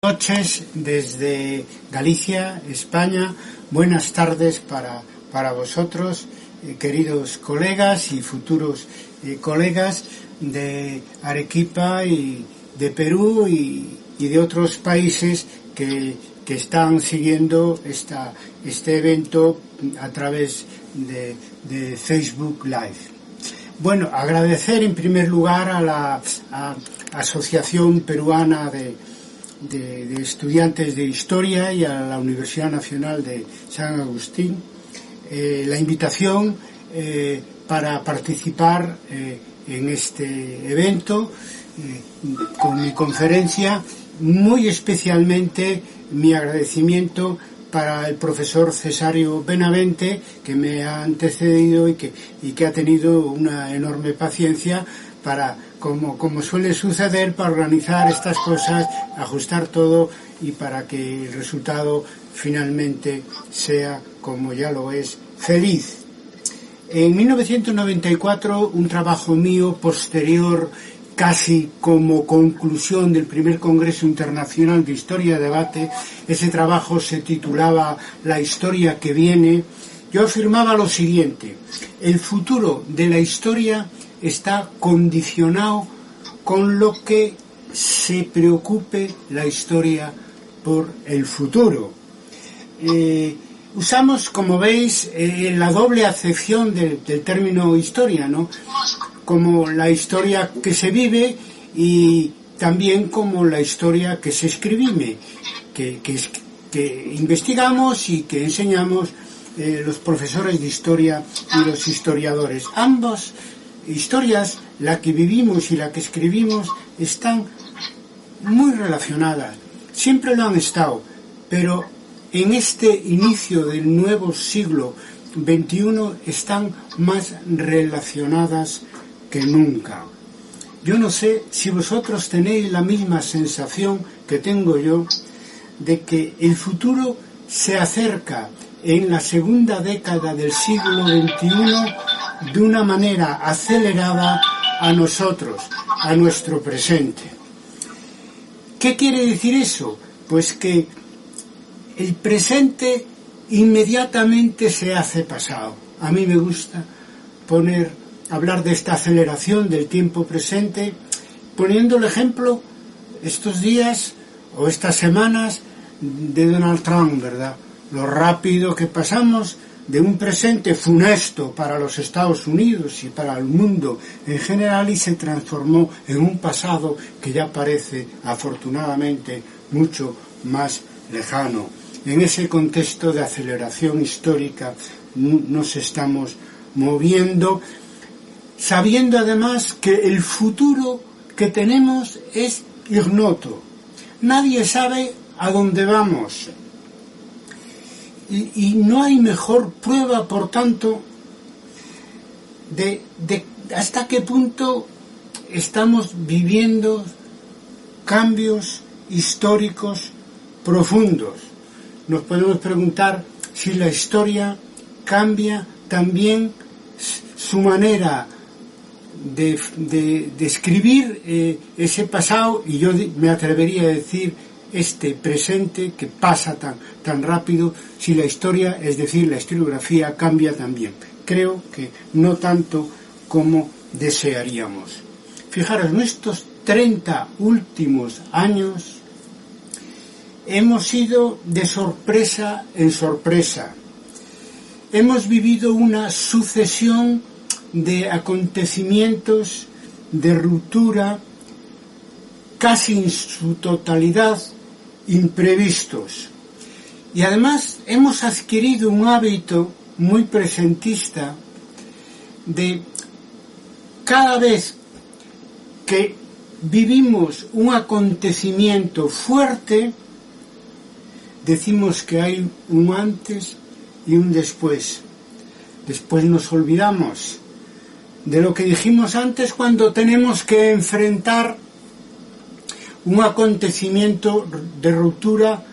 Noches desde Galicia, España. Buenas tardes para vosotros, queridos colegas y futuros colegas de Arequipa y de Perú y de otros países que están siguiendo este evento a través de Facebook Live. Bueno, agradecer en primer lugar a la Asociación Peruana de Estudiantes de Historia y a la Universidad Nacional de San Agustín la invitación para participar en este evento con mi conferencia. Muy especialmente mi agradecimiento para el profesor Cesario Benavente, que me ha antecedido y que ha tenido una enorme paciencia para, como suele suceder, para organizar estas cosas, ajustar todo y para que el resultado finalmente sea, como ya lo es, feliz. En 1994, un trabajo mío posterior, casi como conclusión del primer Congreso Internacional de Historia y Debate, ese trabajo se titulaba La historia que viene. Yo afirmaba lo siguiente: el futuro de la historia está condicionado con lo que se preocupe la historia por el futuro. Usamos, como veis, la doble acepción del término historia, ¿no? Como la historia que se vive y también como la historia que se escribime, que investigamos y que enseñamos los profesores de historia y los historiadores. Ambas historias, la que vivimos y la que escribimos, están muy relacionadas, siempre lo han estado, pero en este inicio del nuevo siglo XXI están más relacionadas que nunca. Yo no sé si vosotros tenéis la misma sensación que tengo yo de que el futuro se acerca en la segunda década del siglo XXI de una manera acelerada a nosotros, a nuestro presente. ¿Qué quiere decir eso? Pues que el presente inmediatamente se hace pasado. A mí me gusta hablar de esta aceleración del tiempo presente, poniendo el ejemplo estos días o estas semanas de Donald Trump, ¿verdad? Lo rápido que pasamos de un presente funesto para los Estados Unidos y para el mundo en general y se transformó en un pasado que ya parece, afortunadamente, mucho más lejano. En ese contexto de aceleración histórica nos estamos moviendo, sabiendo además que el futuro que tenemos es ignoto. Nadie sabe a dónde vamos. Y no hay mejor prueba, por tanto, de hasta qué punto estamos viviendo cambios históricos profundos. Nos podemos preguntar si la historia cambia también su manera de escribir ese pasado, y yo me atrevería a decir este presente que pasa tan rápido, si la historia, es decir, la historiografía, cambia también. Creo que no tanto como desearíamos. Fijaros, en estos 30 últimos años hemos ido de sorpresa en sorpresa. Hemos vivido una sucesión de acontecimientos de ruptura, casi en su totalidad imprevistos. Y además hemos adquirido un hábito muy presentista de cada vez que vivimos un acontecimiento fuerte, decimos que hay un antes y un después. Después nos olvidamos de lo que dijimos antes cuando tenemos que enfrentar un acontecimiento de ruptura,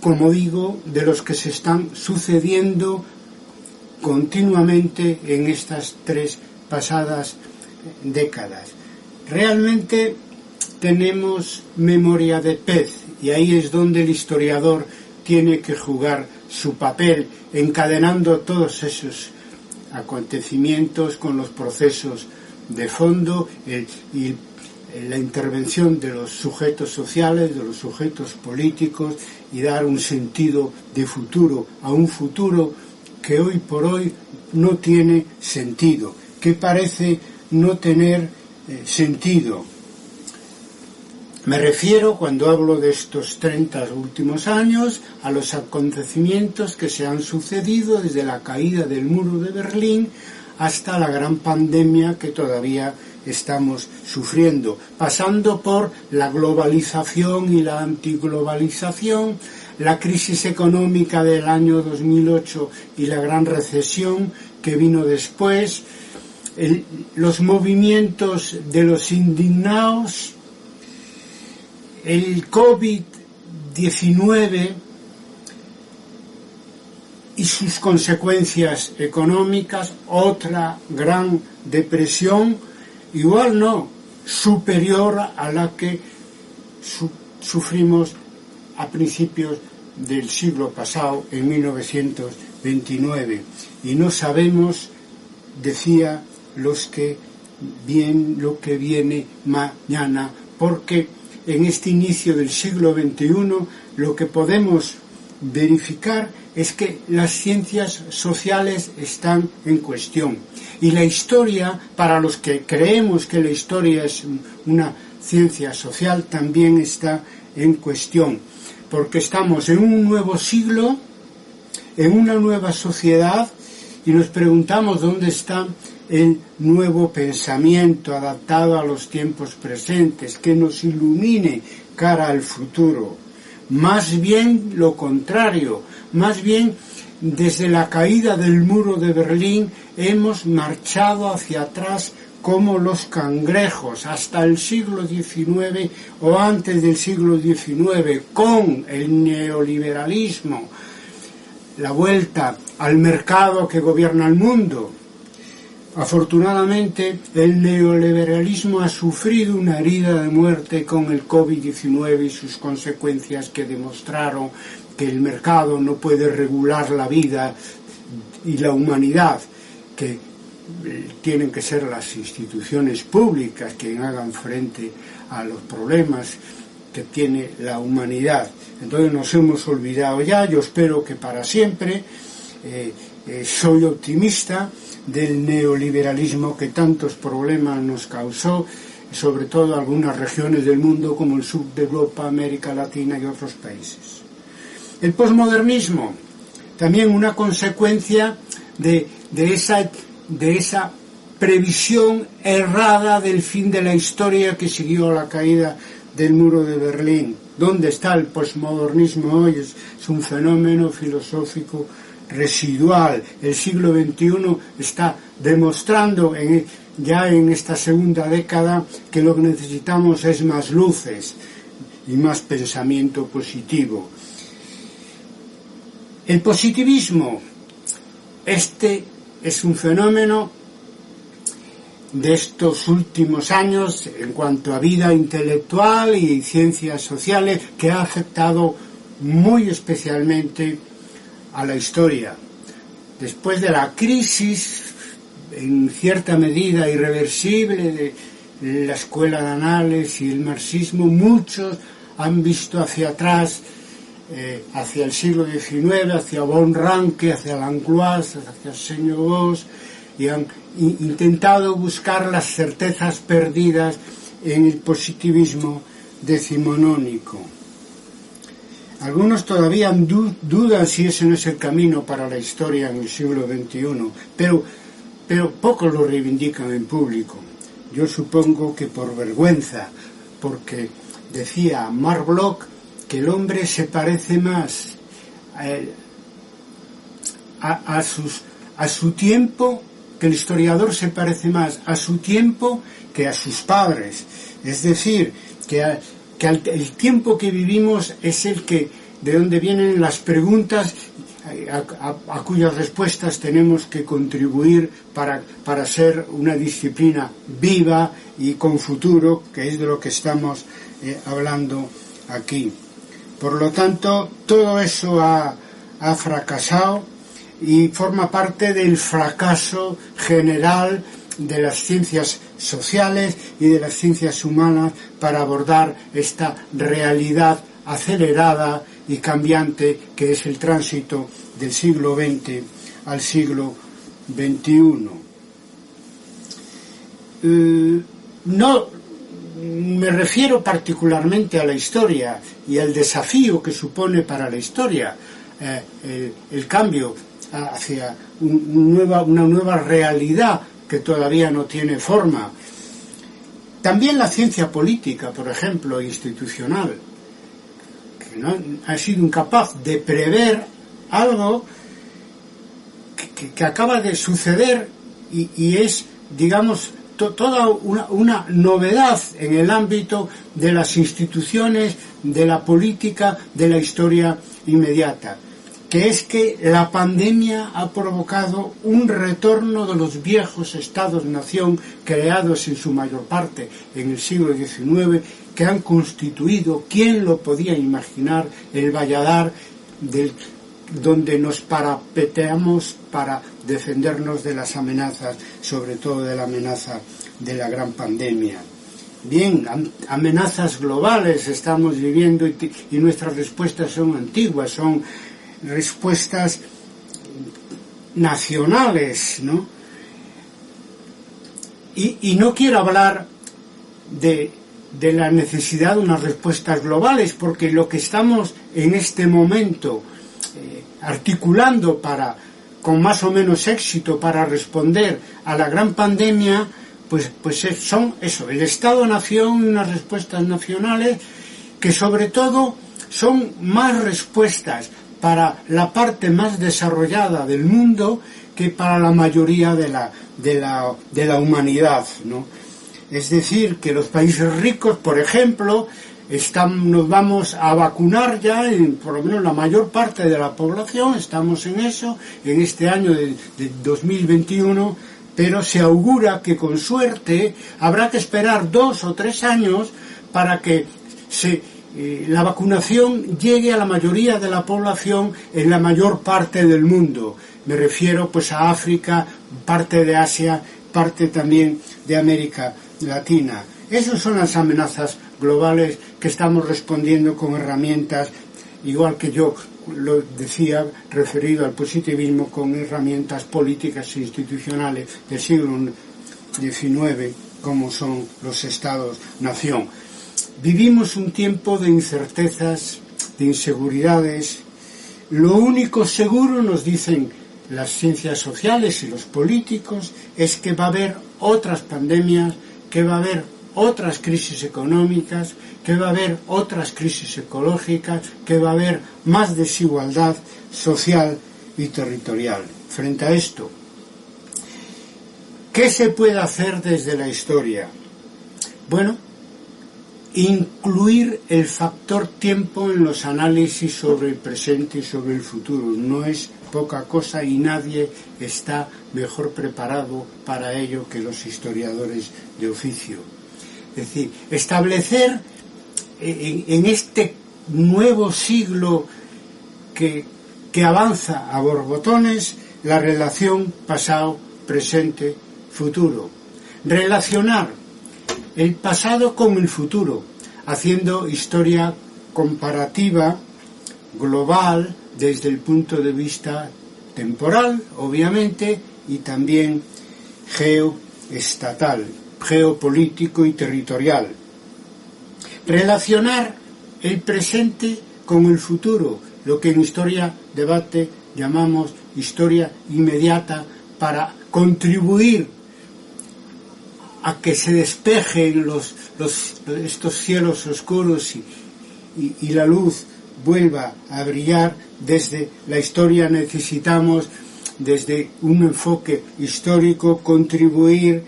como digo, de los que se están sucediendo continuamente en estas 3 pasadas décadas. Realmente tenemos memoria de pez, y ahí es donde el historiador tiene que jugar su papel, encadenando todos esos acontecimientos con los procesos de fondo y la intervención de los sujetos sociales, de los sujetos políticos, y dar un sentido de futuro a un futuro que hoy por hoy no tiene sentido, que parece no tener sentido. Me refiero, cuando hablo de estos 30 últimos años, a los acontecimientos que se han sucedido desde la caída del muro de Berlín hasta la gran pandemia que todavía estamos sufriendo, pasando por la globalización y la antiglobalización, la crisis económica del año 2008 y la gran recesión que vino después, los movimientos de los indignados, el COVID-19 y sus consecuencias económicas, otra gran depresión, igual no, superior a la que sufrimos a principios del siglo pasado, en 1929. Y no sabemos, decía, lo que viene mañana, porque en este inicio del siglo XXI lo que podemos verificar es que las ciencias sociales están en cuestión. Y la historia, para los que creemos que la historia es una ciencia social, también está en cuestión. Porque estamos en un nuevo siglo, en una nueva sociedad, y nos preguntamos dónde está el nuevo pensamiento adaptado a los tiempos presentes, que nos ilumine cara al futuro. Más bien lo contrario, más bien desde la caída del muro de Berlín hemos marchado hacia atrás como los cangrejos hasta el siglo XIX o antes del siglo XIX, con el neoliberalismo, la vuelta al mercado que gobierna el mundo. Afortunadamente, el neoliberalismo ha sufrido una herida de muerte con el COVID-19 y sus consecuencias, que demostraron que el mercado no puede regular la vida y la humanidad, que tienen que ser las instituciones públicas quienes hagan frente a los problemas que tiene la humanidad. Entonces nos hemos olvidado ya, yo espero que para siempre. Soy optimista del neoliberalismo que tantos problemas nos causó, sobre todo en algunas regiones del mundo como el sur de Europa, América Latina y otros países. El posmodernismo, también una consecuencia de esa previsión errada del fin de la historia que siguió a la caída del muro de Berlín. ¿Dónde está el posmodernismo hoy? Es un fenómeno filosófico residual. El siglo XXI está demostrando ya en esta segunda década que lo que necesitamos es más luces y más pensamiento positivo. El positivismo, este es un fenómeno de estos últimos años en cuanto a vida intelectual y ciencias sociales, que ha afectado muy especialmente a la historia. Después de la crisis, en cierta medida irreversible, de la escuela de Annales y el marxismo, muchos han visto hacia atrás, hacia el siglo XIX, hacia von Ranke, hacia Langlois, hacia Señor Vos, y han intentado buscar las certezas perdidas en el positivismo decimonónico. Algunos todavía dudan si ese no es el camino para la historia en el siglo XXI, pero pocos lo reivindican en público. Yo supongo que por vergüenza, porque decía Marc Bloch que el hombre se parece más a su tiempo, que el historiador se parece más a su tiempo que a sus padres. Es decir, que el tiempo que vivimos es el que, de donde vienen las preguntas a cuyas respuestas tenemos que contribuir para ser una disciplina viva y con futuro, que es de lo que estamos hablando aquí. Por lo tanto, todo eso ha fracasado y forma parte del fracaso general de las ciencias sociales y de las ciencias humanas para abordar esta realidad acelerada y cambiante que es el tránsito del siglo XX al siglo XXI. No me refiero particularmente a la historia y al desafío que supone para la historia el cambio hacia una nueva realidad que todavía no tiene forma. También la ciencia política, por ejemplo, institucional, que no ha sido incapaz de prever algo que acaba de suceder y es, digamos, toda una novedad en el ámbito de las instituciones, de la política, de la historia inmediata, que es que la pandemia ha provocado un retorno de los viejos estados-nación creados en su mayor parte en el siglo XIX, que han constituido, ¿quién lo podía imaginar?, el valladar donde nos parapeteamos para defendernos de las amenazas, sobre todo de la amenaza de la gran pandemia. Bien, amenazas globales estamos viviendo y nuestras respuestas son antiguas, son respuestas nacionales, ¿no? Y no quiero hablar de la necesidad de unas respuestas globales, porque lo que estamos en este momento articulando con más o menos éxito para responder a la gran pandemia, pues son eso, el Estado-Nación y unas respuestas nacionales que sobre todo son más respuestas para la parte más desarrollada del mundo que para la mayoría de la humanidad, ¿no? Es decir, que los países ricos, por ejemplo, nos vamos a vacunar ya, por lo menos la mayor parte de la población, estamos en eso, en este año de 2021, pero se augura que con suerte habrá que esperar 2 o 3 años para que la vacunación llegue a la mayoría de la población en la mayor parte del mundo. Me refiero pues a África, parte de Asia, parte también de América Latina. Esas son las amenazas globales que estamos respondiendo con herramientas, igual que yo lo decía, referido al positivismo, con herramientas políticas e institucionales del siglo XIX, como son los Estados-nación. Vivimos un tiempo de incertezas, de inseguridades. Lo único seguro, nos dicen las ciencias sociales y los políticos, es que va a haber otras pandemias, que va a haber otras crisis económicas, que va a haber otras crisis ecológicas, que va a haber más desigualdad social y territorial. Frente a esto, ¿qué se puede hacer desde la historia? Bueno, incluir el factor tiempo en los análisis sobre el presente y sobre el futuro. No es poca cosa y nadie está mejor preparado para ello que los historiadores de oficio. Es decir, establecer en este nuevo siglo que avanza a borbotones la relación pasado, presente, futuro. Relacionar el pasado con el futuro, haciendo historia comparativa, global, desde el punto de vista temporal, obviamente, y también geoestatal, geopolítico y territorial. Relacionar el presente con el futuro, lo que en historia debate llamamos historia inmediata, para contribuir a que se despejen estos cielos oscuros y la luz vuelva a brillar. Desde la historia necesitamos, desde un enfoque histórico, contribuir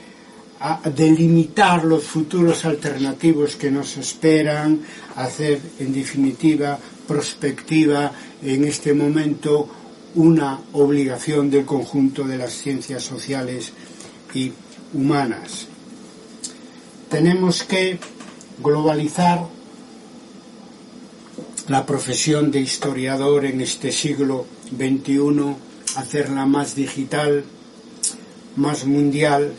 a delimitar los futuros alternativos que nos esperan, hacer, en definitiva, prospectiva en este momento una obligación del conjunto de las ciencias sociales y humanas. Tenemos que globalizar la profesión de historiador en este siglo XXI, hacerla más digital, más mundial,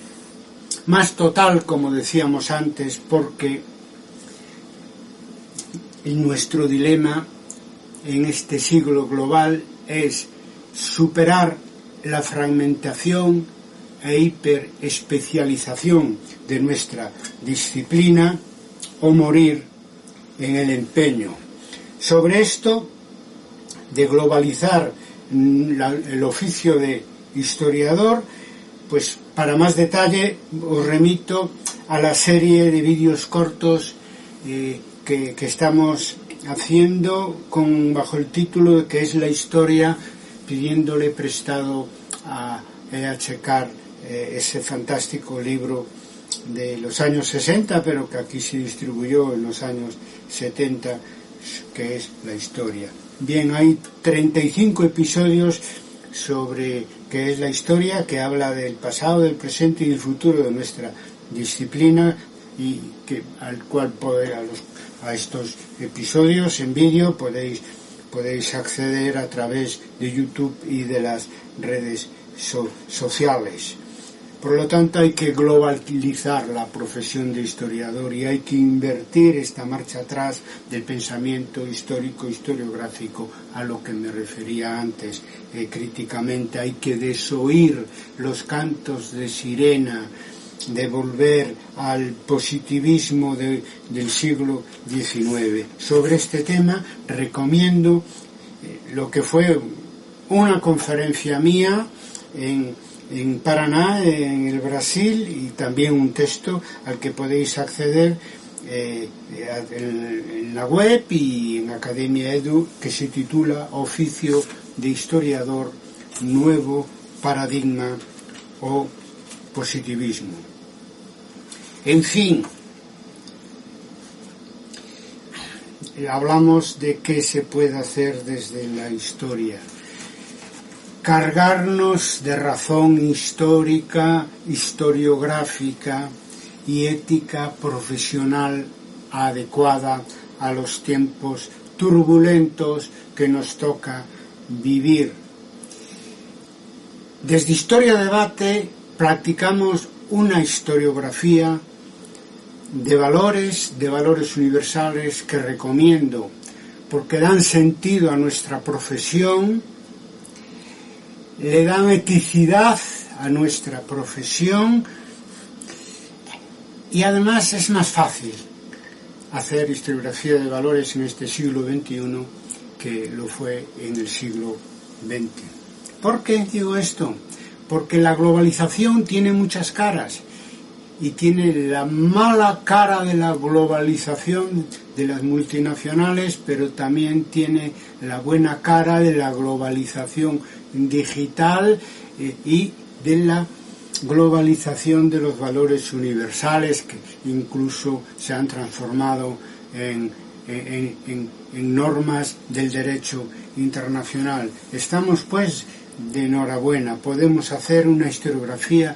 más total, como decíamos antes, porque nuestro dilema en este siglo global es superar la fragmentación e hiperespecialización de nuestra disciplina o morir en el empeño. Sobre esto de globalizar el oficio de historiador, pues para más detalle os remito a la serie de vídeos cortos que estamos haciendo bajo el título de que es la historia, pidiéndole prestado a E.H. Carr ese fantástico libro de los años 60, pero que aquí se distribuyó en los años 70, que es la historia. Bien, hay 35 episodios sobre qué es la historia, que habla del pasado, del presente y del futuro de nuestra disciplina, y que al cual a estos episodios en vídeo podéis acceder a través de YouTube y de las redes sociales. Por lo tanto, hay que globalizar la profesión de historiador y hay que invertir esta marcha atrás del pensamiento histórico, historiográfico, a lo que me refería antes críticamente. Hay que desoír los cantos de sirena, de volver al positivismo del siglo XIX. Sobre este tema recomiendo lo que fue una conferencia mía en Paraná, en el Brasil, y también un texto al que podéis acceder en la web y en Academia Edu, que se titula Oficio de Historiador, Nuevo Paradigma o Positivismo. En fin, hablamos de qué se puede hacer desde la historia. Cargarnos de razón histórica, historiográfica y ética profesional adecuada a los tiempos turbulentos que nos toca vivir. Desde Historia Debate practicamos una historiografía de valores universales que recomiendo, porque dan sentido a nuestra profesión, le dan eticidad a nuestra profesión y además es más fácil hacer historiografía de valores en este siglo XXI que lo fue en el siglo XX. ¿Por qué digo esto? Porque la globalización tiene muchas caras y tiene la mala cara de la globalización de las multinacionales, pero también tiene la buena cara de la globalización digital y de la globalización de los valores universales, que incluso se han transformado en normas del derecho internacional. Estamos pues de enhorabuena, podemos hacer una historiografía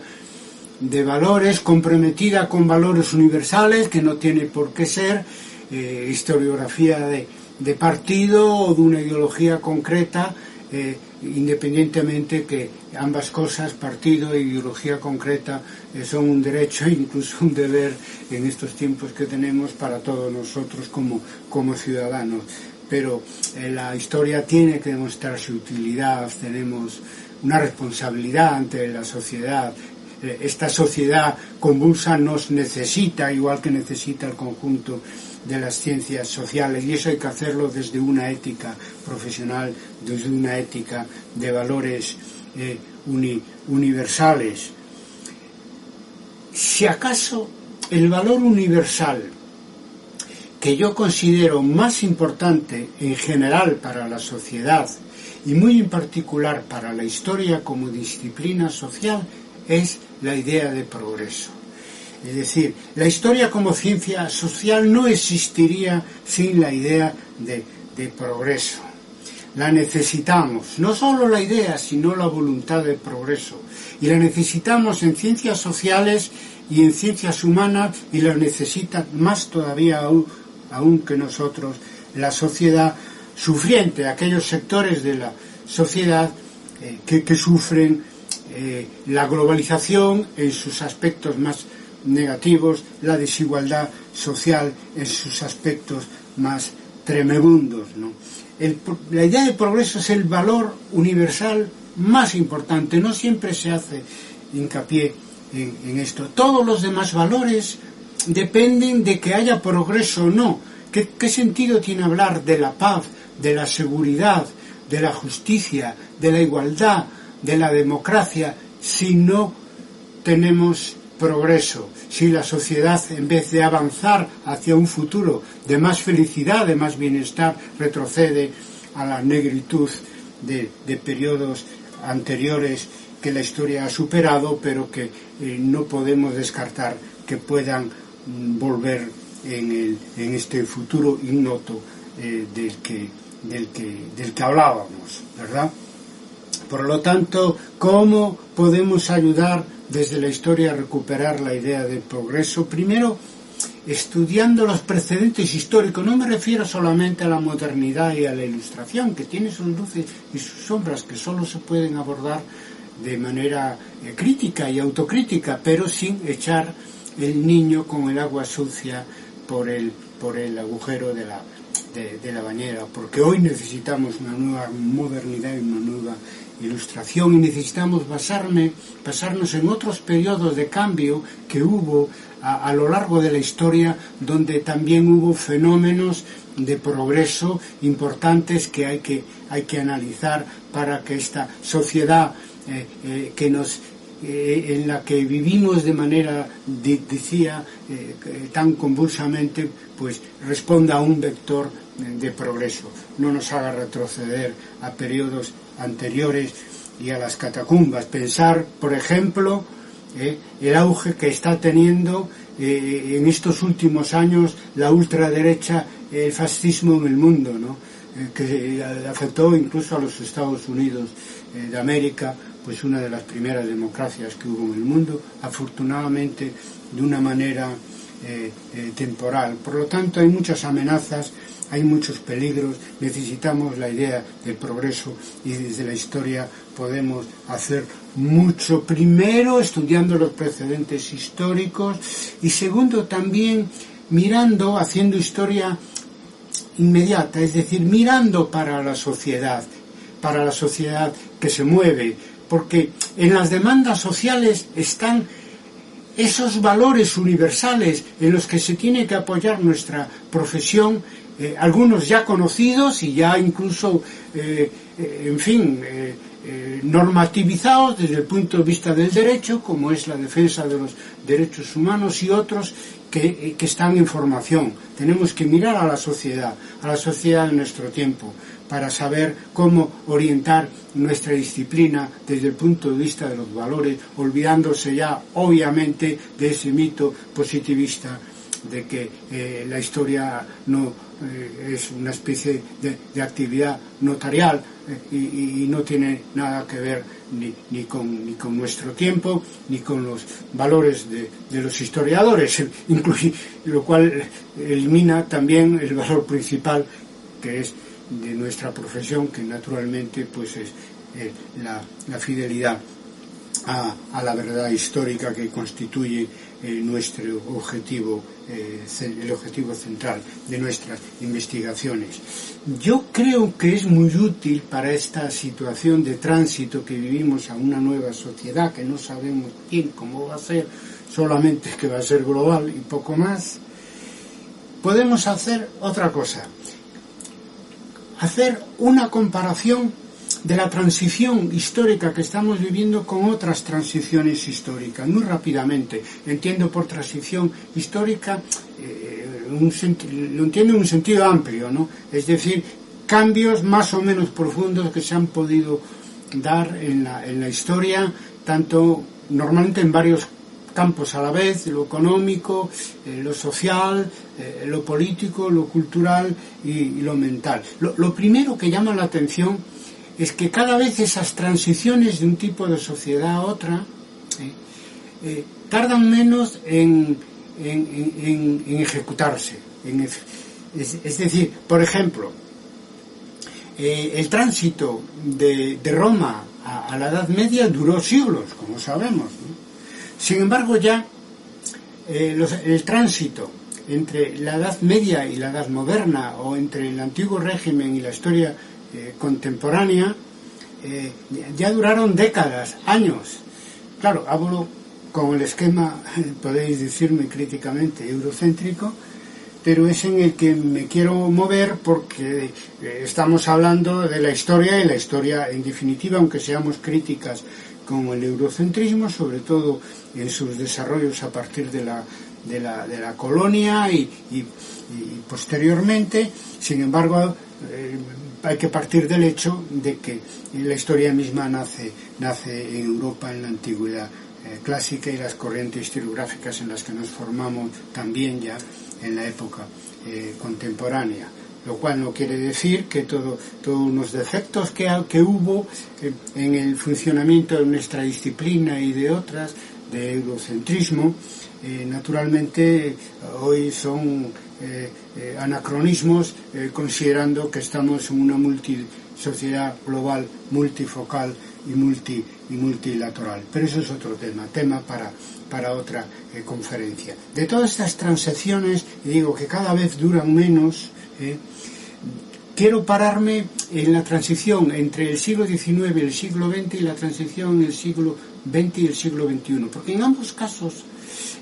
de valores comprometida con valores universales, que no tiene por qué ser historiografía de partido o de una ideología concreta, independientemente que ambas cosas, partido e ideología concreta, son un derecho e incluso un deber en estos tiempos que tenemos para todos nosotros como ciudadanos. Pero la historia tiene que demostrar su utilidad, tenemos una responsabilidad ante la sociedad. Esta sociedad convulsa nos necesita, igual que necesita el conjunto de las ciencias sociales, y eso hay que hacerlo desde una ética profesional, desde una ética de valores universales. Si acaso el valor universal que yo considero más importante en general para la sociedad y muy en particular para la historia como disciplina social es la idea de progreso. Es decir, la historia como ciencia social no existiría sin la idea de progreso. la necesitamos, no solo la idea, sino la voluntad de progreso. Y la necesitamos en ciencias sociales y en ciencias humanas, y la necesita más todavía aún que nosotros la sociedad sufriente, aquellos sectores de la sociedad que sufren la globalización en sus aspectos más negativos, la desigualdad social en sus aspectos más tremebundos, ¿no? La idea de progreso es el valor universal más importante, no siempre se hace hincapié en esto. Todos los demás valores dependen de que haya progreso o no. ¿Qué sentido tiene hablar de la paz, de la seguridad, de la justicia, de la igualdad, de la democracia, si no tenemos progreso? Si la sociedad, en vez de avanzar hacia un futuro de más felicidad, de más bienestar, retrocede a la negritud de periodos anteriores que la historia ha superado, pero que no podemos descartar que puedan volver en este futuro ignoto del que hablábamos, ¿verdad? Por lo tanto, ¿cómo podemos ayudar desde la historia a recuperar la idea del progreso? Primero, estudiando los precedentes históricos. No me refiero solamente a la modernidad y a la ilustración, que tiene sus luces y sus sombras, que solo se pueden abordar de manera crítica y autocrítica, pero sin echar el niño con el agua sucia por el agujero de la bañera, porque hoy necesitamos una nueva modernidad y una nueva ilustración, y necesitamos basarnos en otros periodos de cambio que hubo a lo largo de la historia, donde también hubo fenómenos de progreso importantes que hay que analizar para que esta sociedad en la que vivimos de manera, decía, tan convulsamente, pues responda a un vector de progreso, no nos haga retroceder a periodos anteriores y a las catacumbas. Pensar, por ejemplo, el auge que está teniendo en estos últimos años la ultraderecha, el fascismo en el mundo, ¿no? Que afectó incluso a los Estados Unidos de América, pues una de las primeras democracias que hubo en el mundo, afortunadamente de una manera temporal. Por lo tanto, hay muchas amenazas, hay muchos peligros, necesitamos la idea del progreso, y desde la historia podemos hacer mucho. Primero, estudiando los precedentes históricos, y segundo, también mirando, haciendo historia inmediata, es decir, mirando para la sociedad que se mueve, porque en las demandas sociales están esos valores universales en los que se tiene que apoyar nuestra profesión, algunos ya conocidos y ya incluso, normativizados desde el punto de vista del derecho, como es la defensa de los derechos humanos, y otros que están en formación. Tenemos que mirar a la sociedad de nuestro tiempo, para saber cómo orientar nuestra disciplina desde el punto de vista de los valores, olvidándose ya, obviamente, de ese mito positivista de que la historia no es una especie de actividad notarial y no tiene nada que ver ni con nuestro tiempo, ni con los valores de los historiadores, lo cual elimina también el valor principal, que es de nuestra profesión, que naturalmente pues es la fidelidad a la verdad histórica, que constituye nuestro objetivo, el objetivo central de nuestras investigaciones. Yo creo que es muy útil para esta situación de tránsito que vivimos a una nueva sociedad que no sabemos bien cómo va a ser, solamente que va a ser global y poco más. Podemos hacer otra cosa, hacer una comparación de la transición histórica que estamos viviendo con otras transiciones históricas, muy rápidamente. Entiendo por transición histórica, lo entiendo en un sentido amplio, ¿no? Es decir, cambios más o menos profundos que se han podido dar en la historia, tanto normalmente en varios campos a la vez, lo económico, lo social, lo político, lo cultural y lo mental. Lo primero que llama la atención es que cada vez esas transiciones de un tipo de sociedad a otra tardan menos en ejecutarse. Es decir, por ejemplo, el tránsito de Roma a la Edad Media duró siglos, como sabemos, ¿no? Sin embargo, ya el tránsito entre la Edad Media y la Edad Moderna, o entre el antiguo régimen y la historia contemporánea, ya duraron décadas, años. Claro, hablo con el esquema, podéis decirme críticamente, eurocéntrico, pero es en el que me quiero mover porque estamos hablando de la historia, y la historia en definitiva, aunque seamos críticas con el eurocentrismo, sobre todo en sus desarrollos a partir de la colonia y posteriormente, sin embargo, hay que partir del hecho de que la historia misma nace en Europa en la antigüedad clásica, y las corrientes historiográficas en las que nos formamos también ya en la época contemporánea, lo cual no quiere decir que todos los defectos que hubo en el funcionamiento de nuestra disciplina y de otras, de eurocentrismo, naturalmente hoy son anacronismos, considerando que estamos en una sociedad global, multifocal y multilateral. Pero eso es otro tema para otra conferencia. De todas estas transacciones, digo que cada vez duran menos, quiero pararme en la transición entre el siglo XIX y el siglo XX, y la transición en el siglo XX y el siglo XXI, porque en ambos casos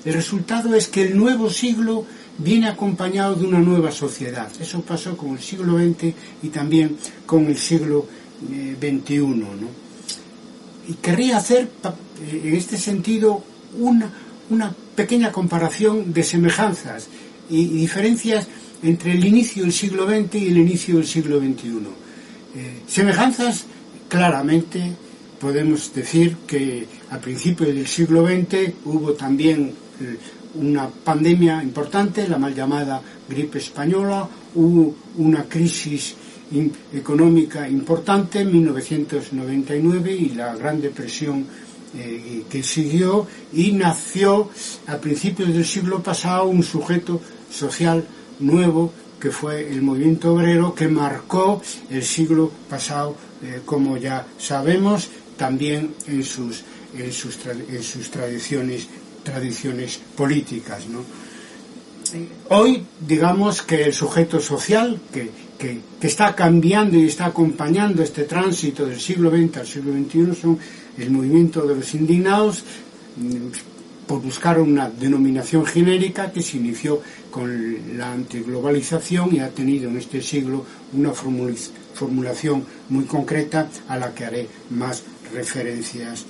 el resultado es que el nuevo siglo viene acompañado de una nueva sociedad. Eso pasó con el siglo XX y también con el siglo XXI, ¿no? Y querría hacer en este sentido una pequeña comparación de semejanzas y diferencias entre el inicio del siglo XX y el inicio del siglo XXI. Semejanzas, claramente podemos decir que a principios del siglo XX hubo también una pandemia importante, la mal llamada gripe española, hubo una crisis económica importante en 1999 y la Gran Depresión que siguió, y nació a principios del siglo pasado un sujeto social nuevo que fue el movimiento obrero, que marcó el siglo pasado, como ya sabemos, también en sus tradiciones políticas, ¿no? Hoy, digamos que el sujeto social que está cambiando y está acompañando este tránsito del siglo XX al siglo XXI son el movimiento de los indignados, por buscar una denominación genérica que se inició con la antiglobalización y ha tenido en este siglo una formulación muy concreta a la que haré más referencias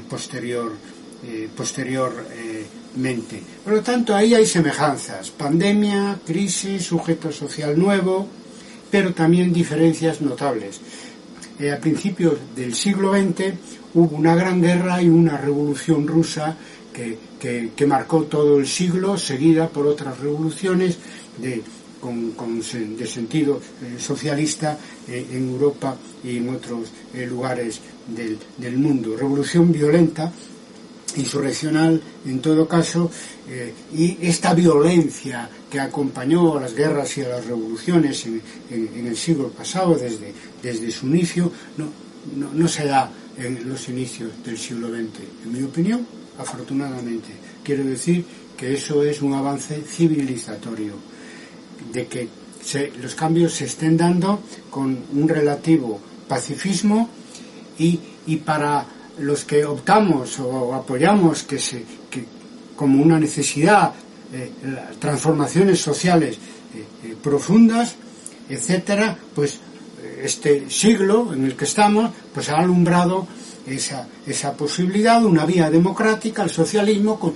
posteriormente. Por lo tanto, ahí hay semejanzas: pandemia, crisis, sujeto social nuevo, pero también diferencias notables. A principios del siglo XX hubo una gran guerra y una revolución rusa que marcó todo el siglo, seguida por otras revoluciones de sentido socialista en Europa y en otros lugares del mundo. Revolución violenta, insurreccional en todo caso, y esta violencia que acompañó a las guerras y a las revoluciones en el siglo pasado, desde su inicio, no se da en los inicios del siglo XX, en mi opinión, afortunadamente. Quiero decir que eso es un avance civilizatorio, de que los cambios se estén dando con un relativo pacifismo, y para los que optamos o apoyamos que como una necesidad transformaciones sociales profundas, etcétera, pues este siglo en el que estamos pues ha alumbrado esa posibilidad, una vía democrática, el socialismo,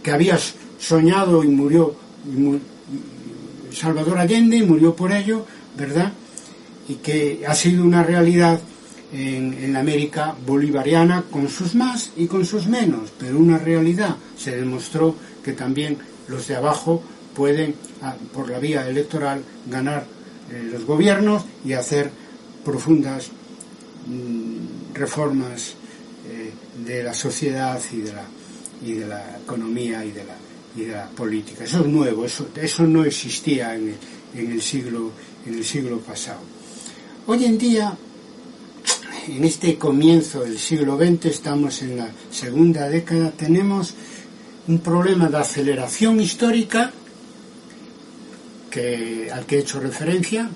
que había soñado y murió Salvador Allende, y murió por ello, ¿verdad? Y que ha sido una realidad en la América bolivariana, con sus más y con sus menos, pero una realidad. Se demostró que también los de abajo pueden, por la vía electoral, ganar los gobiernos y hacer profundas reformas de la sociedad y de la economía y de la política. Eso es nuevo, eso no existía en el siglo pasado. Hoy en día, en este comienzo del siglo XX, estamos en la segunda década, tenemos un problema de aceleración histórica al que he hecho referencia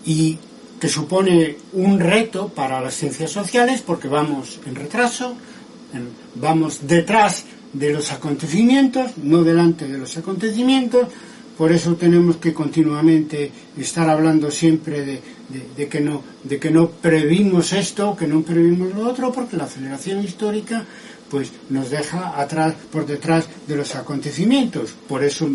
y que supone un reto para las ciencias sociales porque vamos en retraso, vamos detrás de los acontecimientos, no delante de los acontecimientos. Por eso tenemos que continuamente estar hablando siempre de que no previmos esto, que no previmos lo otro, porque la aceleración histórica pues nos deja atrás, por detrás de los acontecimientos. Por eso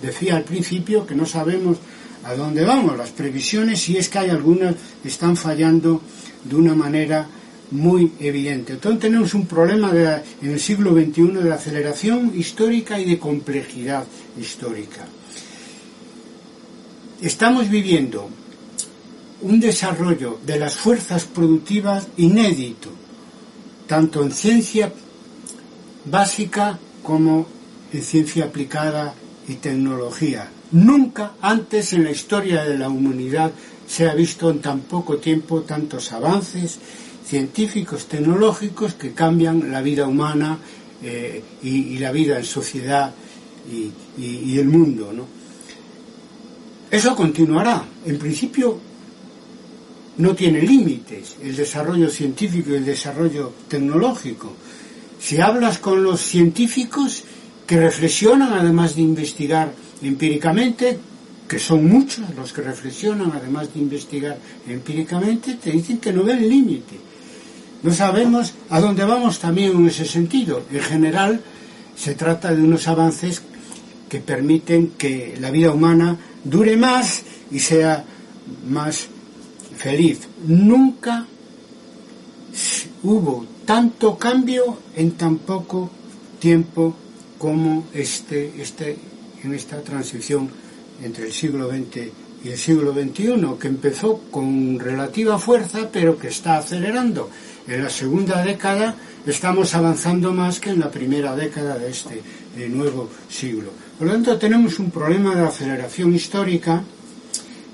decía al principio que no sabemos a dónde vamos. Las previsiones, si es que hay algunas, están fallando de una manera muy evidente. Entonces tenemos un problema en el siglo XXI de aceleración histórica y de complejidad histórica. Estamos viviendo un desarrollo de las fuerzas productivas inédito, tanto en ciencia básica como en ciencia aplicada y tecnología. Nunca antes en la historia de la humanidad se ha visto en tan poco tiempo tantos avances científicos, tecnológicos que cambian la vida humana y la vida en sociedad y el mundo, ¿no? Eso continuará. En principio no tiene límites el desarrollo científico y el desarrollo tecnológico. Si hablas con los científicos que reflexionan, además de investigar empíricamente, que son muchos los que reflexionan, además de investigar empíricamente, te dicen que no ven límite. No sabemos a dónde vamos también en ese sentido. En general, se trata de unos avances que permiten que la vida humana dure más y sea más feliz. Nunca hubo tanto cambio en tan poco tiempo como en esta transición entre el siglo XX y el siglo XXI, que empezó con relativa fuerza, pero que está acelerando. En la segunda década estamos avanzando más que en la primera década de este nuevo siglo. Por lo tanto, tenemos un problema de aceleración histórica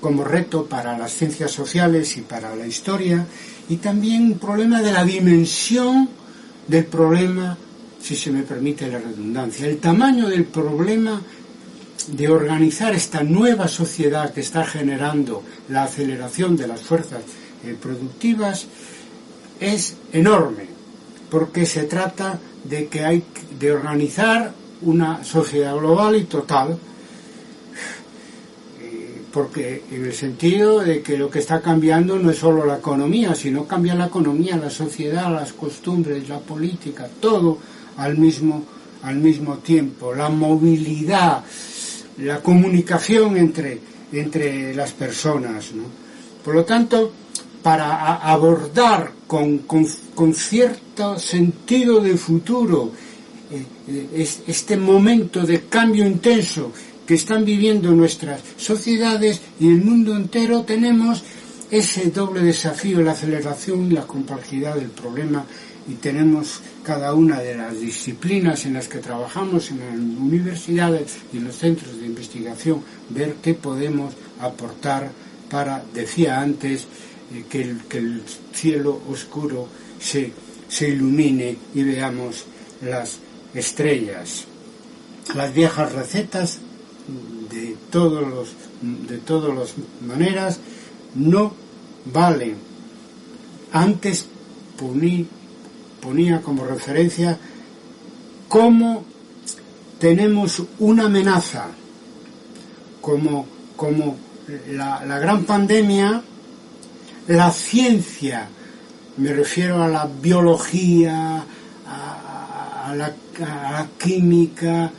como reto para las ciencias sociales y para la historia, y también un problema de la dimensión del problema, si se me permite la redundancia, el tamaño del problema de organizar esta nueva sociedad que está generando la aceleración de las fuerzas productivas es enorme, porque se trata de que hay de organizar una sociedad global y total, porque en el sentido de que lo que está cambiando no es solo la economía, sino cambia la economía, la sociedad, las costumbres, la política, todo al mismo tiempo, la movilidad, la comunicación entre las personas, ¿no? Por lo tanto, para abordar con cierto sentido de futuro este momento de cambio intenso que están viviendo nuestras sociedades y el mundo entero, tenemos ese doble desafío, la aceleración y la complejidad del problema, y tenemos cada una de las disciplinas en las que trabajamos en las universidades y en los centros de investigación, ver qué podemos aportar para, decía antes, que el cielo oscuro se ilumine y veamos las estrellas. Las viejas recetas de todas las maneras no valen. Antes ponía como referencia cómo tenemos una amenaza, como la gran pandemia. La ciencia, me refiero a la biología, a la química,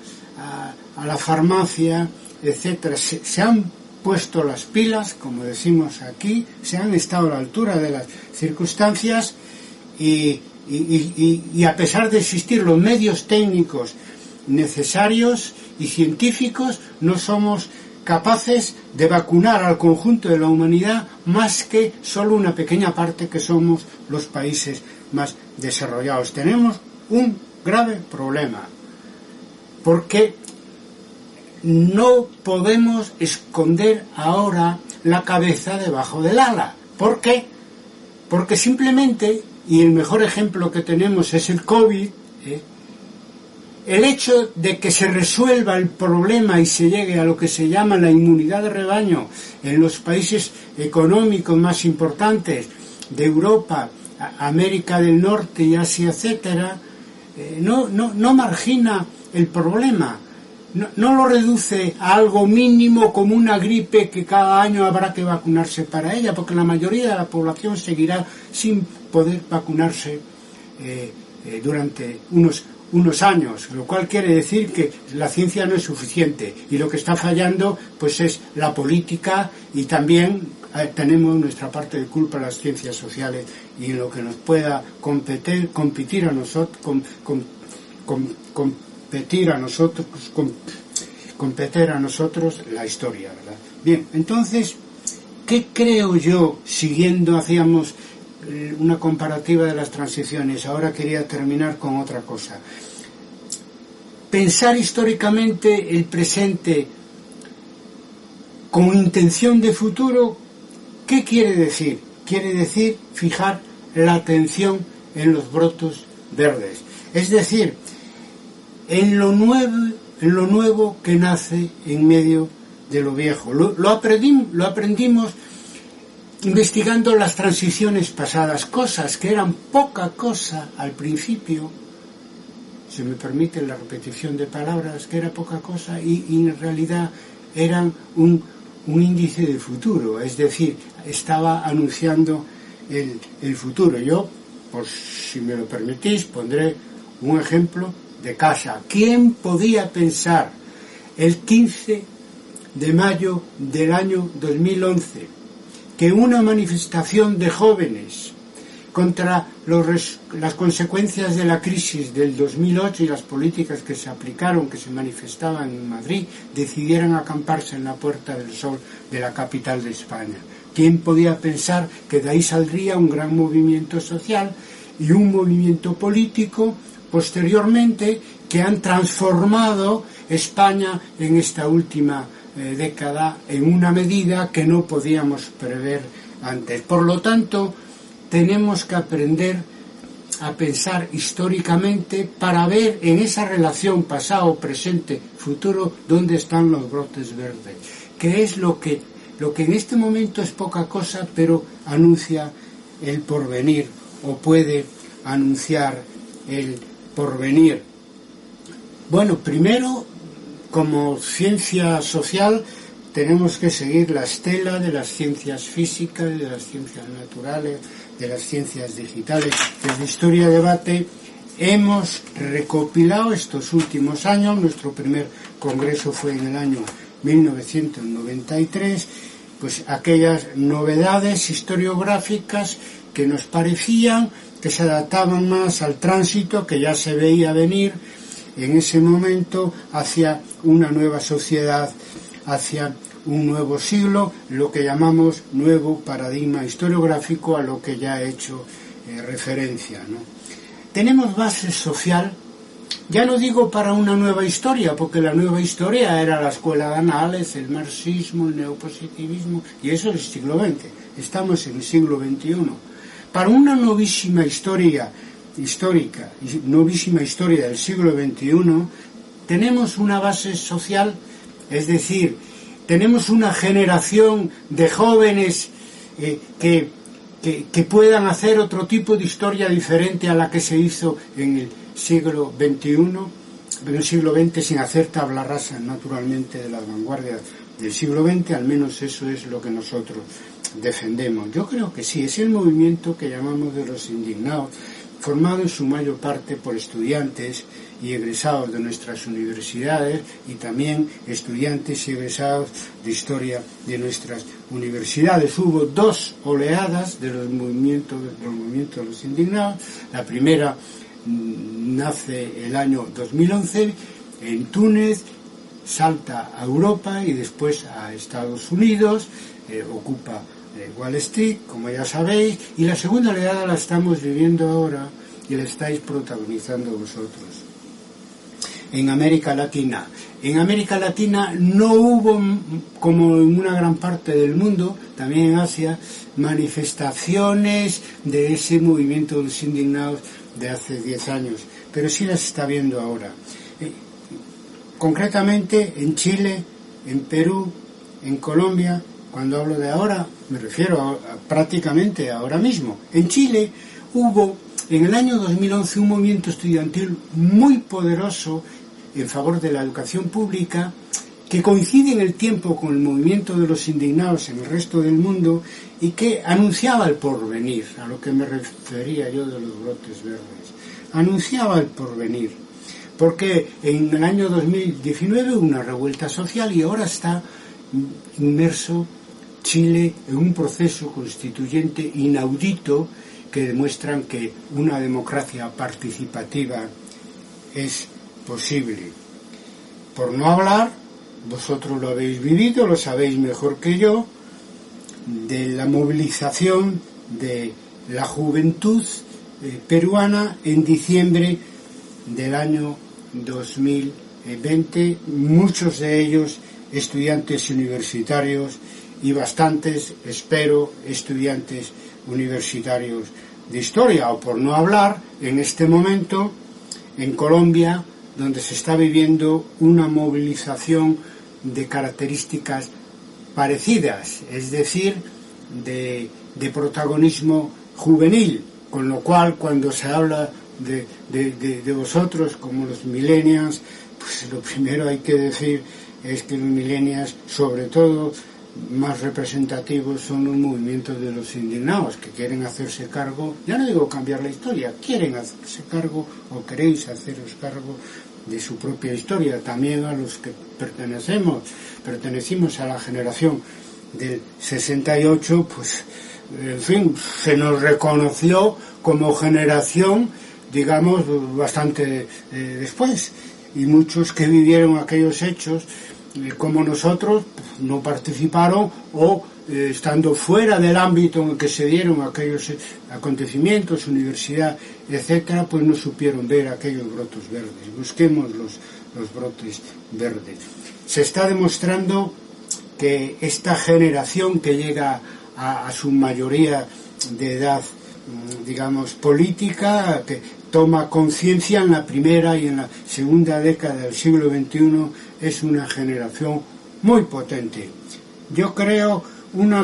a la farmacia, etcétera, se han puesto las pilas, como decimos aquí, se han estado a la altura de las circunstancias y a pesar de existir los medios técnicos necesarios y científicos, no somos capaces de vacunar al conjunto de la humanidad más que solo una pequeña parte que somos los países más desarrollados. Tenemos un grave problema porque no podemos esconder ahora la cabeza debajo del ala. ¿Por qué? Porque simplemente, y el mejor ejemplo que tenemos es el COVID, el hecho de que se resuelva el problema y se llegue a lo que se llama la inmunidad de rebaño en los países económicos más importantes de Europa, América del Norte y Asia, etcétera, no margina el problema, no lo reduce a algo mínimo como una gripe que cada año habrá que vacunarse para ella, porque la mayoría de la población seguirá sin poder vacunarse durante unos años, lo cual quiere decir que la ciencia no es suficiente y lo que está fallando pues es la política, y también tenemos nuestra parte de culpa en las ciencias sociales y en lo que nos pueda competir a nosotros la historia, ¿verdad? Bien, entonces, ¿qué creo yo? Siguiendo, hacíamos una comparativa de las transiciones, ahora quería terminar con otra cosa. Pensar históricamente el presente con intención de futuro, ¿qué quiere decir? Quiere decir fijar la atención en los brotos verdes, es decir, en lo nuevo que nace en medio de lo viejo. Lo aprendimos investigando las transiciones pasadas, cosas que eran poca cosa al principio, se me permite la repetición de palabras, que era poca cosa y en realidad eran un índice de futuro, es decir, estaba anunciando el futuro. Yo, por si me lo permitís, pondré un ejemplo de casa. ¿Quién podía pensar el 15 de mayo del año 2011 que una manifestación de jóvenes contra las consecuencias de la crisis del 2008 y las políticas que se aplicaron, que se manifestaban en Madrid, decidieran acamparse en la Puerta del Sol de la capital de España? ¿Quién podía pensar que de ahí saldría un gran movimiento social y un movimiento político posteriormente que han transformado España en esta última década en una medida que no podíamos prever antes? Por lo tanto, tenemos que aprender a pensar históricamente para ver en esa relación pasado, presente, futuro, dónde están los brotes verdes, que es lo que en este momento es poca cosa, pero anuncia el porvenir, o puede anunciar el porvenir. Bueno, primero, como ciencia social, tenemos que seguir la estela de las ciencias físicas, de las ciencias naturales, de las ciencias digitales. Desde Historia Debate hemos recopilado estos últimos años, nuestro primer congreso fue en el año 1993, pues aquellas novedades historiográficas que nos parecían que se adaptaban más al tránsito que ya se veía venir en ese momento hacia una nueva sociedad, hacia un nuevo siglo, lo que llamamos nuevo paradigma historiográfico, a lo que ya he hecho referencia, ¿no? Tenemos base social, ya no digo para una nueva historia, porque la nueva historia era la escuela de Annales, el marxismo, el neopositivismo, y eso es el siglo XX, estamos en el siglo XXI. Para una novísima historia histórica, novísima historia del siglo XXI, tenemos una base social, es decir, tenemos una generación de jóvenes que puedan hacer otro tipo de historia diferente a la que se hizo en el siglo XXI, en el siglo XX, sin hacer tabla rasa naturalmente de las vanguardias del siglo XX, al menos eso es lo que nosotros defendemos. Yo creo que sí, es el movimiento que llamamos de los indignados, formado en su mayor parte por estudiantes y egresados de nuestras universidades y también estudiantes y egresados de historia de nuestras universidades. Hubo dos oleadas de los movimientos de los indignados. La primera nace el año 2011 en Túnez, salta a Europa y después a Estados Unidos, ocupa Wall Street, como ya sabéis, y la segunda oleada la estamos viviendo ahora y la estáis protagonizando vosotros. En América Latina. En América Latina no hubo, como en una gran parte del mundo, también en Asia, manifestaciones de ese movimiento de los indignados de hace 10 años, pero sí las está viendo ahora. Concretamente en Chile, en Perú, en Colombia. Cuando hablo de ahora, me refiero a prácticamente ahora mismo. En Chile hubo, en el año 2011, un movimiento estudiantil muy poderoso en favor de la educación pública, que coincide en el tiempo con el movimiento de los indignados en el resto del mundo y que anunciaba el porvenir, a lo que me refería yo de los brotes verdes. Anunciaba el porvenir, porque en el año 2019 hubo una revuelta social y ahora está inmerso Chile en un proceso constituyente inaudito que demuestran que una democracia participativa es posible. Por no hablar, vosotros lo habéis vivido, lo sabéis mejor que yo, de la movilización de la juventud peruana en diciembre del año 2020, muchos de ellos estudiantes universitarios y bastantes, espero, estudiantes universitarios de historia, o por no hablar, en este momento, en Colombia, donde se está viviendo una movilización de características parecidas, es decir, de protagonismo juvenil, con lo cual cuando se habla de vosotros como los millennials, pues lo primero hay que decir es que los millennials, sobre todo más representativos, son los movimientos de los indignados, que quieren hacerse cargo, ya no digo cambiar la historia, quieren hacerse cargo o queréis haceros cargo de su propia historia. También a los que pertenecimos a la generación del 68, pues en fin, se nos reconoció como generación, digamos, bastante después, y muchos que vivieron aquellos hechos como nosotros no participaron o estando fuera del ámbito en el que se dieron aquellos acontecimientos, universidad, etcétera, pues no supieron ver aquellos brotes verdes. Busquemos los brotes verdes. Se está demostrando que esta generación que llega a su mayoría de edad, digamos, política, que toma conciencia en la primera y en la segunda década del siglo XXI, es una generación muy potente. Yo creo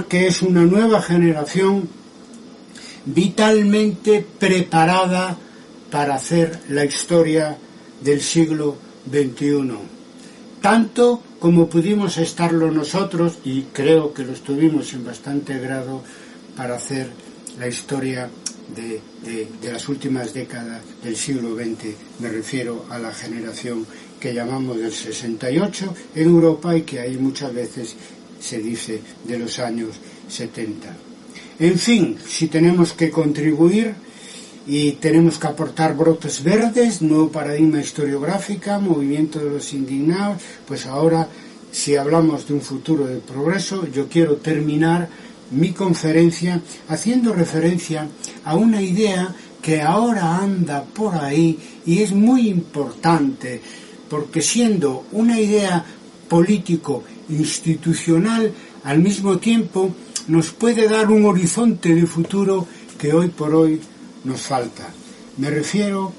que es una nueva generación vitalmente preparada para hacer la historia del siglo XXI. Tanto como pudimos estarlo nosotros, y creo que lo estuvimos en bastante grado, para hacer la historia de las últimas décadas del siglo XX. Me refiero a la generación que llamamos del 68 en Europa y que ahí muchas veces se dice de los años 70. En fin, si tenemos que contribuir y tenemos que aportar brotes verdes, nuevo paradigma historiográfica, movimiento de los indignados, pues ahora, si hablamos de un futuro de progreso, yo quiero terminar mi conferencia haciendo referencia a una idea que ahora anda por ahí y es muy importante, porque siendo una idea político-institucional, al mismo tiempo nos puede dar un horizonte de futuro que hoy por hoy nos falta. Me refiero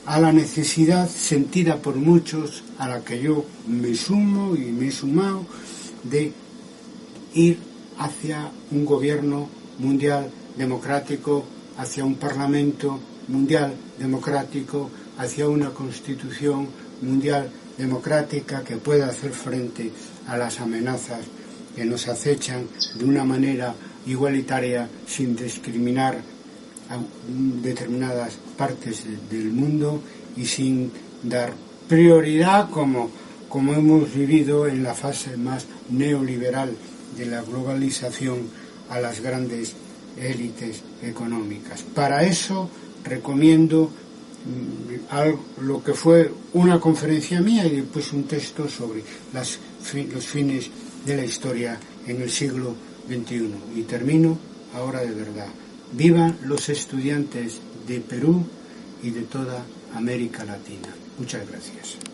a la necesidad sentida por muchos, a la que yo me sumo y me he sumado, de ir hacia un gobierno mundial democrático, hacia un parlamento mundial democrático, hacia una constitución mundial democrática que pueda hacer frente a las amenazas que nos acechan de una manera igualitaria, sin discriminar a determinadas partes del mundo y sin dar prioridad, como hemos vivido en la fase más neoliberal de la globalización, a las grandes élites económicas. Para eso recomiendo lo que fue una conferencia mía y después un texto sobre los fines de la historia en el siglo XXI. Y termino ahora de verdad. Vivan los estudiantes de Perú y de toda América Latina. Muchas gracias.